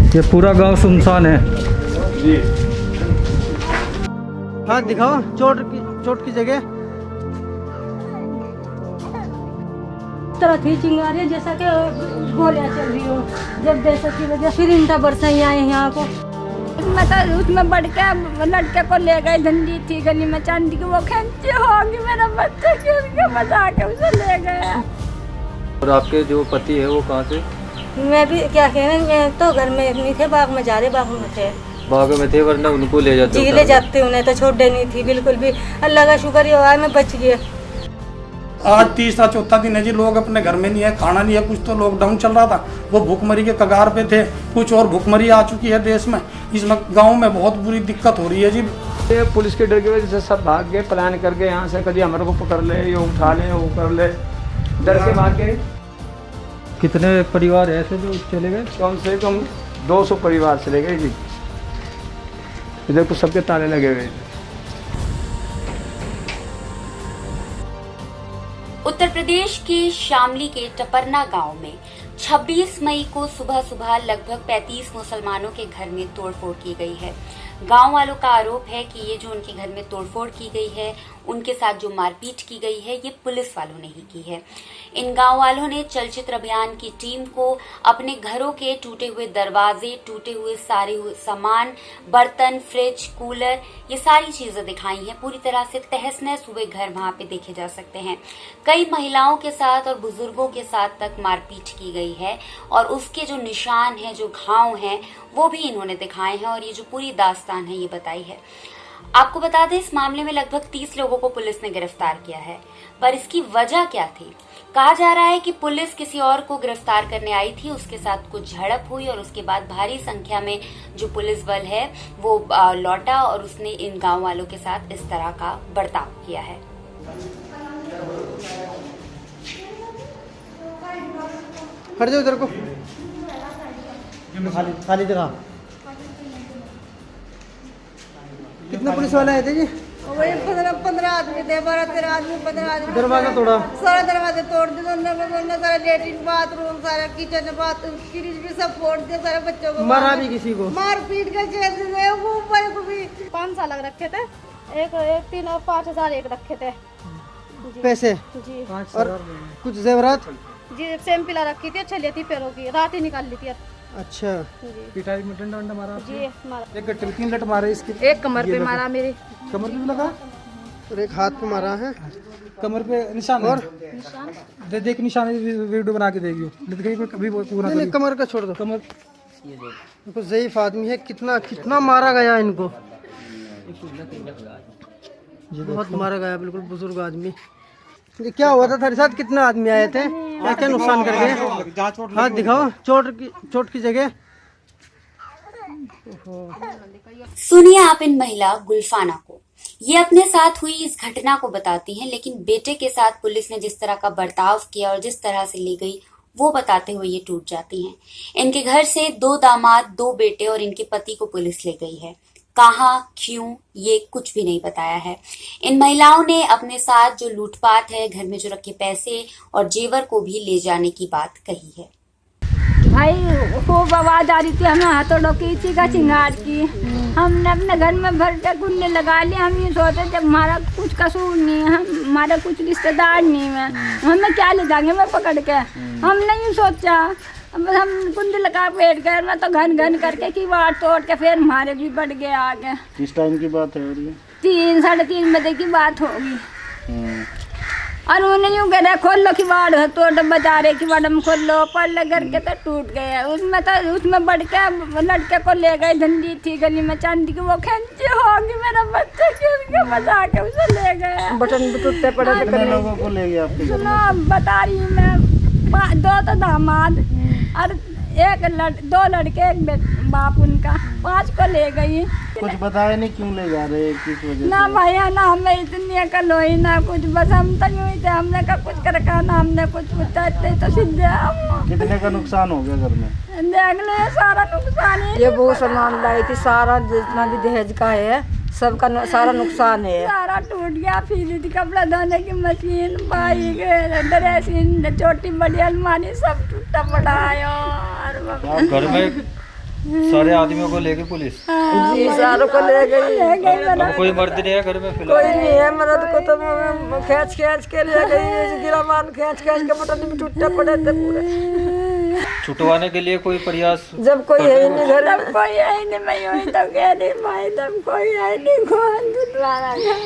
ये पूरा गांव सुनसान है जी। हाँ दिखाओ चोट की जगह। तरह थी चिंगारी जैसा कि गोलियां चल रही हो, जब दहशत की वजह फिर इंटा बरसाई आए यहाँ को। मैं तो उसमें बढ़ के लड़के को ले गए, धंधी थी गली में चांदी की, वो खेची होगी मेरा बच्चा की, उनके बचा के उसे ले गए। और आपके जो पति है वो कहाँ से? मैं भी क्या कहें, मैं तो घर में नहीं थे, बाग में जा रहे, बाग में थे, बाग में थे, वरना उनको ले जाते। जी ले जाते, उन्हें तो छोड़े नहीं थी बिल्कुल भी। अल्लाह का शुक्र ही हुआ मैं बच गया। आज तीसरा चौथा दिन है जी, लोग अपने घर में नहीं है, खाना नहीं है। कुछ तो लॉकडाउन चल रहा था, वो भूखमरी के कगार पे थे, कुछ और भूखमरी आ चुकी है देश में। इसमें गांव में बहुत बुरी दिक्कत हो रही है जी। ये पुलिस के डर की वजह से सब भाग गए, प्लान करके यहाँ से, कभी हमारे को पकड़ ले, ये उठा ले, वो कर ले, डर के भाग गए। कितने परिवार ऐसे जो चले गए? कम से कम 200 परिवार चले गए जी। इधर कुछ सबके ताले लगे हुए। उत्तर प्रदेश के शामली के टपरना गांव में 26 मई को सुबह सुबह लगभग 35 मुसलमानों के घर में तोड़फोड़ की गई है। गांव वालों का आरोप है कि ये जो उनके घर में तोड़फोड़ की गई है, उनके साथ जो मारपीट की गई है, ये पुलिस वालों ने ही की है। इन गांव वालों ने चलचित्र अभियान की टीम को अपने घरों के टूटे हुए दरवाजे, टूटे हुए सारे सामान, बर्तन, फ्रिज, कूलर, ये सारी चीजें दिखाई हैं। पूरी तरह से तहस नहस हुए घर वहां पे देखे जा सकते हैं। कई महिलाओं के साथ और बुजुर्गों के साथ तक मारपीट की गई है और उसके जो निशान हैं, जो घाव हैं, वो भी इन्होंने दिखाए हैं और ये जो पूरी दास्तान है ये बताई है। आपको बता दें, इस मामले में लगभग 30 लोगों को पुलिस ने गिरफ्तार किया है, पर इसकी वजह क्या थी? कहा जा रहा है कि पुलिस किसी और को गिरफ्तार करने आई थी, उसके साथ कुछ झड़प हुई और उसके बाद भारी संख्या में जो पुलिस बल है वो लौटा और उसने इन गांव वालों के साथ इस तरह का बर्ताव किया है। हट जाओ इधर को, खाली जगह। कितने पुलिस वाले आए थे जी? वही 15 आदमी थे, 12-13 आदमी, 15 आदमी। दरवाजा तोड़ा? सारा दरवाजे तोड़ दिए, सारा लेटरिन बाथरूम, सारा किचन बाथरूम, फ्रिज भी सब फोड़ दिए, सारे बच्चों को मारा भी किसी को? मार पीट के जेल से वो ऊपर को भी 5 साल लग रखे थे, एक 3 और 5 हजार एक रखे थे पैसे जी। और कुछ जेवरात जी, सेम पिला रखी थी, अच्छी लेती पैरों की, रात ही निकाल ली थी। अच्छा, पिटाई में डंडा मारा जी, मारा। एक गट्टे में 3 लट मारे इसके, एक कमर पे मारा, मेरे कमर पे भी लगा और एक हाथ पे मारा है, कमर पे निशान। और देख निशान, वीडियो बना के देगी कभी पूरा नहीं, कमर का छोड़ दो। कमर देखो, ज़ईफ आदमी है, कितना मारा गया इनको, बहुत मारा गया, बिल्कुल बुजुर्ग आदमी। ये क्या हुआ था तेरे साथ? कितने आदमी आए थे, क्या क्या नुकसान कर गए? हाँ दिखाओ चोट की जगह। सुनिए आप इन महिला गुलफाना को। ये अपने साथ हुई इस घटना को बताती हैं, लेकिन बेटे के साथ पुलिस ने जिस तरह का बर्ताव किया और जिस तरह से ले गई वो बताते हुए ये टूट जाती हैं। इनके घर से 2 दामाद, 2 बेटे और इनके पति को पुलिस ले गई है। कहाँ, क्यों, ये कुछ भी नहीं बताया है। इन महिलाओं ने अपने साथ जो लूटपाट है, घर में जो रखे पैसे और जेवर को भी ले जाने की बात कही है। भाई खूब आवाज आ रही थी, हमें हाथों की चीखा चिंगार की। हमने अपने घर में भर के कुंडे लगा लिए। हम ये सोचते जब हमारा कुछ कसूर नहीं है, हमारा कुछ रिश्तेदार नहीं है, हमें क्या ले जाएंगे मैं पकड़ के। हमने यूँ सोचा, अब हम कुंडे लगा बैठ गए, मैं तो घन करके किवाड़ तोड़ के फिर हमारे भी बढ़ गए आगे। किस टाइम की बात है? 3 साढ़े 3 बजे की बात होगी। और उन्हें यूँ कह रहे खोल लो किवाड़, तो बता रहे किवाड़ हम खोल लो, पर करके तो टूट गए। उसमें बढ़ के लड़के को ले गए, धंधी थी गली में चांदी की, वो खेची होगी मेरा बच्चा की, उसके बचा के उसे ले गए। बटन भी टूटते पड़े थे। कितने लोगों को ले गया आपके? सुनो बता रही हूँ मैं, 2 तो दामाद और 2 लड़के, एक बाप उनका, 5 को ले गई। कुछ बताया नहीं क्यों ले जा रहे, किस वजह से? ना भैया, ना हमें इतनी अकल हुई ना कुछ, बस हम तो यूँ ही थे, हमने का कुछ कर रखा ना, हमने कुछ पूछा तो सीधे। कितने का नुकसान हो गया घर में? देख लो सारा नुकसान है। ये बहुत सामान लाई थी, सारा जितना भी दहेज का है सबका सारा नुकसान है। सारा टूट गया, फिर कपड़ा धोने की मशीन, बाइक, ड्रेसिंग, छोटी बड़ी अलमारी, सब टूटा पड़ा है। घर में सारे आदमियों को लेके पुलिस जी सारों को ले गई। अब कोई मर्द नहीं है घर में फिलहाल? कोई नहीं है, मर्द को तो खींच के ले गई। गिरा मान खींच के पटन में टूटे पड़े थे पूरे। छुटवाने के लिए कोई प्रयास? जब कोई है नहीं घर में, कोई है नहीं, मैं यूं ही तो कह रही भाई, तब कोई है नहीं, कौन छुटवाना है?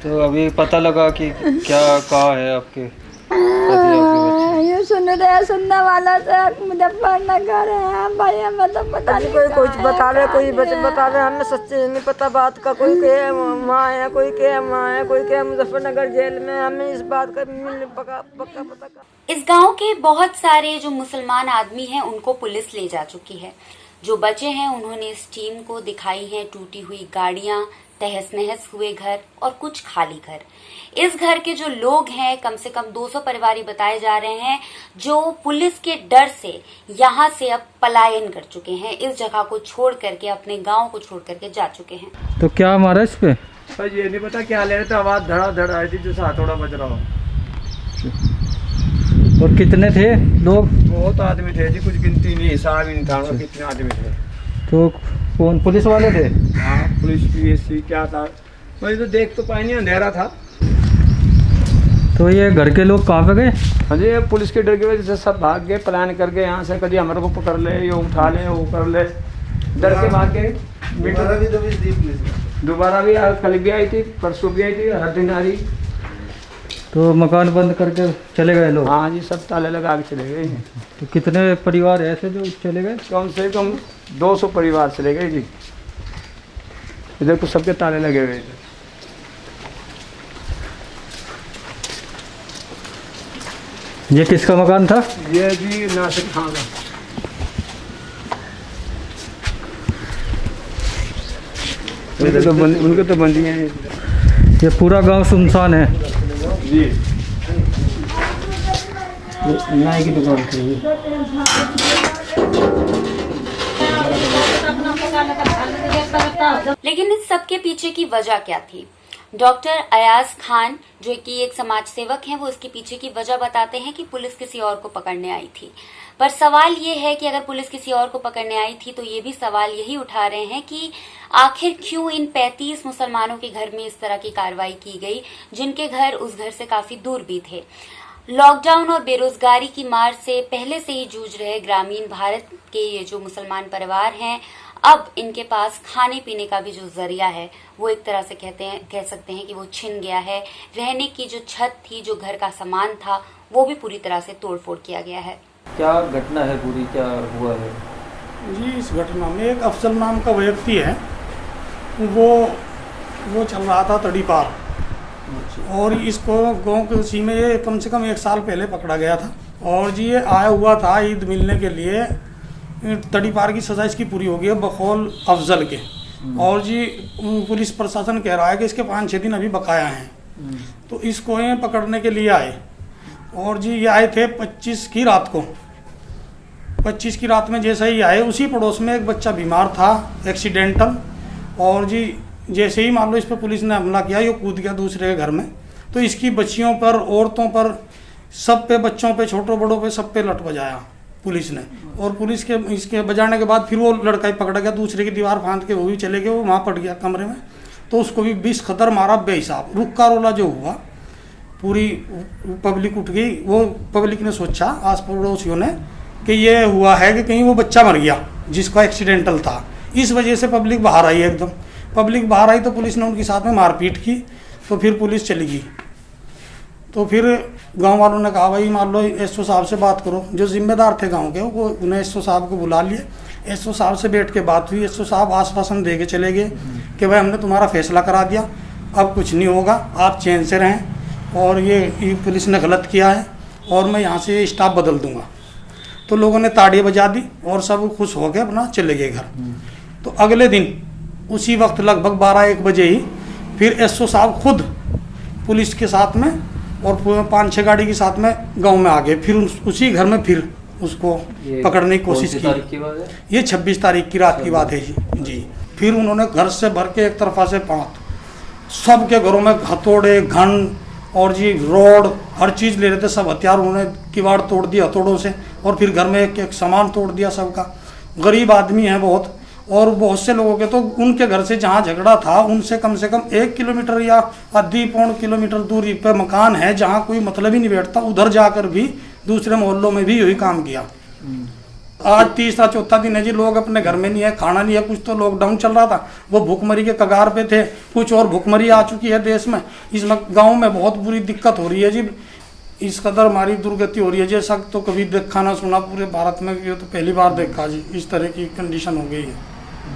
तो अभी पता लगा कि क्या कहा है आपके पति, आपके बच्चे? ये सुन रहे, सुनने वाला से मुजफ्फरनगर है भाई, हमें तो पता नहीं। कोई कुछ बतावे, कोई बतावे, हमें सच्चे नहीं पता बात का। कोई कहे वहाँ है, कोई कहे वहाँ है, कोई कहे मुजफ्फरनगर जेल में। हमें इस बात का पक्का पता। इस गांव के बहुत सारे जो मुसलमान आदमी हैं उनको पुलिस ले जा चुकी है। जो बचे हैं उन्होंने इस टीम को दिखाई हैं टूटी हुई गाड़ियां, तहस नहस हुए घर और कुछ खाली घर। इस घर के जो लोग हैं, कम से कम 200 परिवार बताए जा रहे हैं, जो पुलिस के डर से यहाँ से अब पलायन कर चुके हैं, इस जगह को छोड़ करके, अपने गांव को छोड़ करके जा चुके हैं। तो क्या मारा इस पे? सर ये नहीं पता क्या ले रहे थे, आवाज धड़ा आई थी, जो हथौड़ा बज रहा हो। और कितने थे लोग? बहुत आदमी थे जी, कुछ गिनती नहीं, हिसाब ही नहीं था कितने आदमी थे। तो कौन पुलिस वाले थे? हाँ पुलिस PSC क्या था, मुझे तो देख तो पाई नहीं, अंधेरा था। तो ये घर के लोग कहाँ पे गए? हाँ जी, पुलिस के डर की वजह से सब भाग गए, प्लान करके यहाँ से, कभी हमारे को पकड़ ले, ये उठा ले, वो कर ले, डर के भाग गए। दोबारा भी कल भी आई थी, परसों भी आई थी, हर दिन आ रही। तो मकान बंद करके चले गए लोग? हाँ जी, सब ताले लगा के चले गए। तो कितने परिवार ऐसे जो चले गए? कम से कम 200 परिवार चले गए जी। इधर को सबके ताले लगे हुए थे। ये किसका मकान था? ये जी नासिर खान का। उनके तो बंदी हैं। ये पूरा गांव सुनसान है जी। नाई की दुकान थी। लेकिन इस सब के पीछे की वजह क्या थी? डॉक्टर अयाज खान जो कि एक समाज सेवक हैं, वो इसके पीछे की वजह बताते हैं कि पुलिस किसी और को पकड़ने आई थी। पर सवाल ये है कि अगर पुलिस किसी और को पकड़ने आई थी तो ये भी सवाल यही उठा रहे हैं कि आखिर क्यों इन 35 मुसलमानों के घर में इस तरह की कार्रवाई की गई, जिनके घर उस घर से काफी दूर भी थे। लॉकडाउन और बेरोजगारी की मार से पहले से ही जूझ रहे ग्रामीण भारत के ये जो मुसलमान परिवार हैं, अब इनके पास खाने पीने का भी जो जरिया है वो एक तरह से कह सकते हैं कि वो छिन गया है। रहने की जो छत थी, जो घर का सामान था, वो भी पूरी तरह से तोड़फोड़ किया गया है। क्या घटना है पूरी, क्या हुआ है? जी, इस घटना में एक अफजल नाम का व्यक्ति है, वो चल रहा था तड़ी पार, और इसको गाँव के उसी में ये कम से कम 1 साल पहले पकड़ा गया था। और जी ये आया हुआ था ईद मिलने के लिए, तड़ी पार की सज़ा इसकी पूरी हो गई है बकौल अफजल के। और जी पुलिस प्रशासन कह रहा है कि इसके 5-6 दिन अभी बकाया हैं। तो इसको ये पकड़ने के लिए आए, और जी ये आए थे 25 की रात को। 25 की रात में जैसे ही आए, उसी पड़ोस में एक बच्चा बीमार था एक्सीडेंटल, और जी जैसे ही मान लो इस पर पुलिस ने हमला किया, ये कूद गया दूसरे के घर में। तो इसकी बच्चियों पर, औरतों पर, सब पे, बच्चों पे, छोटों बड़ों पे, सब पे लट बजाया पुलिस ने। और पुलिस के इसके बजाने के बाद फिर वो लड़का ही पकड़ा गया, दूसरे की दीवार फांद के वो भी चले गए, वो वहाँ पड़ गया कमरे में। तो उसको भी 20 खतर मारा बेहिसाब। रुक्का रोला जो हुआ, पूरी पब्लिक उठ गई। वो पब्लिक ने सोचा, आस पड़ोसियों ने, कि ये हुआ है कि कहीं वो बच्चा मर गया जिसका एक्सीडेंटल था। इस वजह से पब्लिक बाहर आई, एकदम पब्लिक बाहर आई तो पुलिस ने उनके साथ में मारपीट की। तो फिर पुलिस चली गई। तो फिर गांव वालों ने कहा, भाई मान लो एसओ साहब से बात करो। जो जिम्मेदार थे गांव के, वो उन्हें एसओ साहब को बुला लिए। एसओ साहब से बैठ के बात हुई। एसओ साहब आश्वासन दे के चले गए कि भाई हमने तुम्हारा फैसला करा दिया, अब कुछ नहीं होगा, आप चैन से रहें, और ये पुलिस ने गलत किया है और मैं यहाँ से स्टाफ बदल दूंगा। तो लोगों ने ताड़ियाँ बजा दी और सब खुश हो गए, अपना चले गए घर। तो अगले दिन उसी वक्त लगभग 12-1 बजे ही फिर एसओ साहब खुद पुलिस के साथ में और 5-6 गाड़ी के साथ में गांव में आ गए। फिर उसी घर में फिर उसको पकड़ने की कोशिश की। ये 26 तारीख की रात की बात है जी। फिर उन्होंने घर से भर के एक तरफा से पाँत, सबके घरों में हथौड़े, घन और जी रोड, हर चीज़ ले रहे थे। सब हथियार उन्होंने किवाड़ तोड़ दिया हथौड़ों से, और फिर घर में एक सामान तोड़ दिया सबका। गरीब आदमी है बहुत, और बहुत से लोगों के तो उनके घर से जहाँ झगड़ा था उनसे कम से कम 1 किलोमीटर या आधी पौन किलोमीटर दूरी पे मकान है जहाँ कोई मतलब ही नहीं बैठता, उधर जाकर भी दूसरे मोहल्लों में भी यही काम किया। आज तीसरा चौथा दिन है जी, लोग अपने घर में नहीं है, खाना नहीं है, कुछ तो लॉकडाउन चल रहा था, वो भूखमरी के कगार पे थे, कुछ और भूखमरी आ चुकी है देश में। इस गांव में बहुत बुरी दिक्कत हो रही है जी, इस कदर हमारी दुर्गति हो रही है जैसा तो कभी देखा ना सुना पूरे भारत में, ये तो पहली बार देखा जी, इस तरह की कंडीशन हो गई है।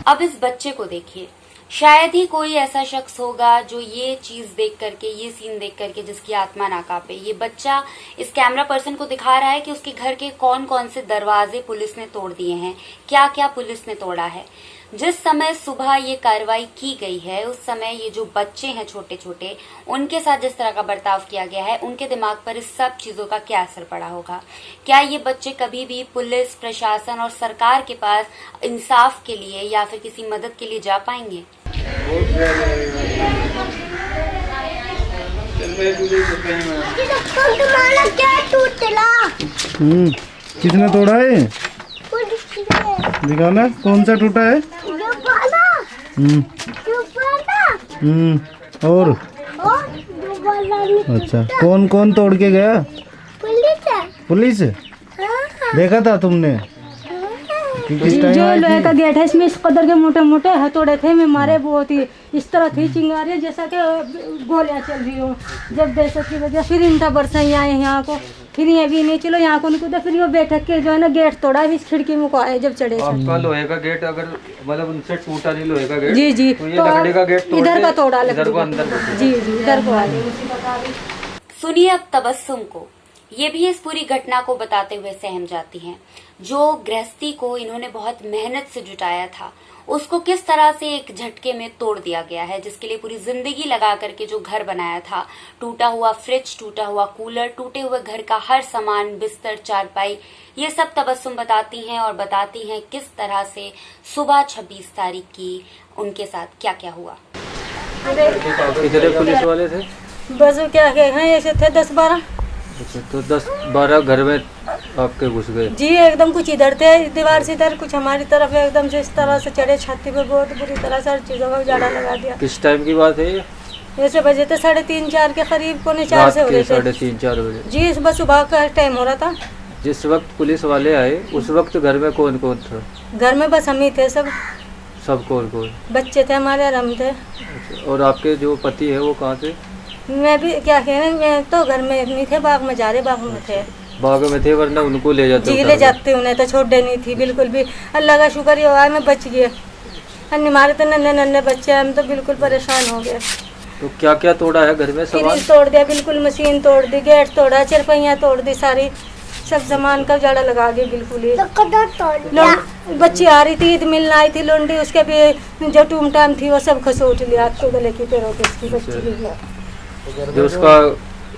अब इस बच्चे को देखिए, शायद ही कोई ऐसा शख्स होगा जो ये चीज देख करके, ये सीन देख करके जिसकी आत्मा ना कांपे। ये बच्चा इस कैमरा पर्सन को दिखा रहा है कि उसके घर के कौन कौन से दरवाजे पुलिस ने तोड़ दिए हैं, क्या क्या पुलिस ने तोड़ा है। जिस समय सुबह ये कार्रवाई की गई है उस समय ये जो बच्चे हैं छोटे छोटे, उनके साथ जिस तरह का बर्ताव किया गया है, उनके दिमाग पर इस सब चीजों का क्या असर पड़ा होगा। क्या ये बच्चे कभी भी पुलिस प्रशासन और सरकार के पास इंसाफ के लिए या फिर किसी मदद के लिए जा पाएंगे? किसने तोड़ा है? दिखाना कौन सा टूटा है? और अच्छा, कौन कौन तोड़ के गया? पुलिस। देखा था तुमने? जो लोहे का गेट है इसमें इस कदर के मोटे मोटे हथौड़े थे, मैं मारे बहुत ही इस तरह थी चिंगारियाँ जैसा कि गोलियां चल रही हो। जब दहशत की वजह फिर इंटा बरसाई आए यहाँ को, फिर ये भी नहीं चलो यहाँ को नहीं कूदा, फिर ये बैठक के जो है ना गेट तोड़ा, इस खिड़की में को आए जब चढ़े। आपका लोहे का गेट अगर मतलब उनसे टूटा नहीं लोहे का गेट, जी जी, तो ये लकड़ी का गेट इधर का तोड़ा, इधर को अंदर को। जी जी, इधर को आए। सुनिए अब तबस्सुम को, ये भी इस पूरी घटना को बताते हुए सहम जाती हैं। जो गृहस्थी को इन्होंने बहुत मेहनत से जुटाया था उसको किस तरह से एक झटके में तोड़ दिया गया है, जिसके लिए पूरी जिंदगी लगा करके जो घर बनाया था, टूटा हुआ फ्रिज, टूटा हुआ कूलर, टूटे हुए घर का हर सामान, बिस्तर, चारपाई, ये सब तबस्सुम बताती हैं और बताती हैं किस तरह से सुबह 26 तारीख की उनके साथ क्या क्या हुआ। कितने पुलिस वाले थे? बस क्या हैं, ऐसे थे 10-12। अच्छा, तो 10-12 घर में आपके घुस गए? जी एकदम, कुछ इधर थे दीवार से इधर, कुछ हमारी तरफ एकदम से इस तरह से चढ़े छाती पे, बहुत बुरी तरह से हर चीजों का उजाड़ा लगा दिया। किस टाइम की बात है ये? ऐसे बजे थे 3:30-4 के करीब, 3:45 से हो रहे थे। 3:30-4 बजे? जी सुबह सुबह का टाइम हो रहा था। जिस वक्त पुलिस वाले आए उस वक्त घर में कौन कौन था? घर में बस हम ही थे, सब कौन कौन? बच्चे थे हमारे और हम थे। और आपके जो पति है वो कहाँ थे? मैं भी क्या कहने, मैं तो घर में नहीं थे, बाग में जा रहे, बाग में थे। बाग में थे, वरना उनको ले जाते? जी ले जाते, उन्हें तो छोड़े नहीं थी बिल्कुल भी। अल्लाह का शुक्र ही हुआ मैं बच गए, हमारे तो नन्हे नन्हे बच्चे, हम तो बिल्कुल परेशान हो गए। तो क्या क्या तोड़ा है घर में? फ्रिज तोड़ दिया बिल्कुल, मशीन तोड़ दी, गेट तोड़ा, चरपैया तोड़ दी, सारी सब सामान का उजाड़ा लगा गया बिल्कुल ही। बच्ची आ रही थी, ईद मिलने आई थी लोंडी, उसके भी जो टूम टाम थी वो सब खसोट लिया, तो गले की पैरों की उसकी बच्ची भी। जो उसका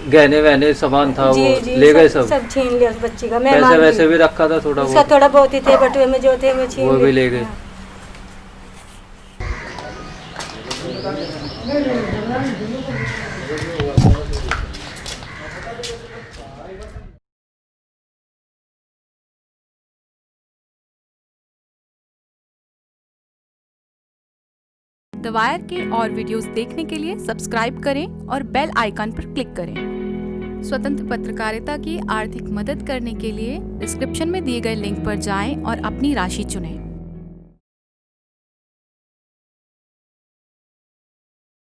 गहने वहने सामान था वो ले गए, सब छीन लिया उस बच्ची का। पैसे वैसे भी रखा था थोड़ा उसका, थोड़ा बहुत ही थे बटुए में जो थे, वो छीन वो भी ले गए। द वायर के और वीडियोस देखने के लिए सब्सक्राइब करें और बेल आइकन पर क्लिक करें। स्वतंत्र पत्रकारिता की आर्थिक मदद करने के लिए डिस्क्रिप्शन में दिए गए लिंक पर जाएं और अपनी राशि चुनें।